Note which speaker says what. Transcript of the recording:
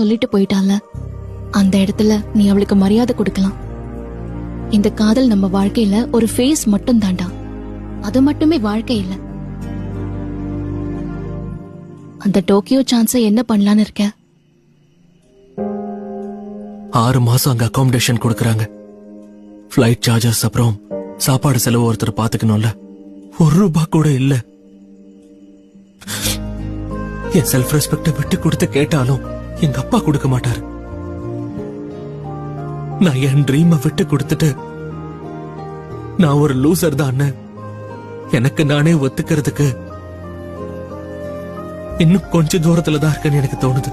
Speaker 1: சொல்லிட்டு போயிட்டால, அந்த இடத்துல நீ அவளுக்கு மரியாதை கொடுக்கலாம். இந்த காதல் நம்ம வாழ்க்கையில ஒரு ஃபேஸ் மட்டும் தாண்டா, அது மட்டுமே வாழ்க்கை இல்ல. அந்த டோக்கியோ சான்ஸை என்ன பண்ணலான்னு இருக்க?
Speaker 2: 6 மாசம் அங்க அகாமடேஷன் கொடுக்கறாங்க. ஃபிளைட் சார்ஜஸ் அப்புறம் சாப்பாடு செலவு ஒருத்தர் பாத்துக்கணும்ல. ₹1 கூட இல்ல. என் செல்ஃப் ரெஸ்பெக்ட விட்டு கொடுத்து கேட்டாலும் எங்க அப்பா கொடுக்க மாட்டாரு. நான் என் ட்ரீமை விட்டு கொடுத்துட்டு நான் ஒரு லூசர் தான் எனக்கு நானே ஒத்துக்கிறதுக்கு இன்னும் கொஞ்சம் தூரத்துல தான் இருக்கேன்னு எனக்கு தோணுது.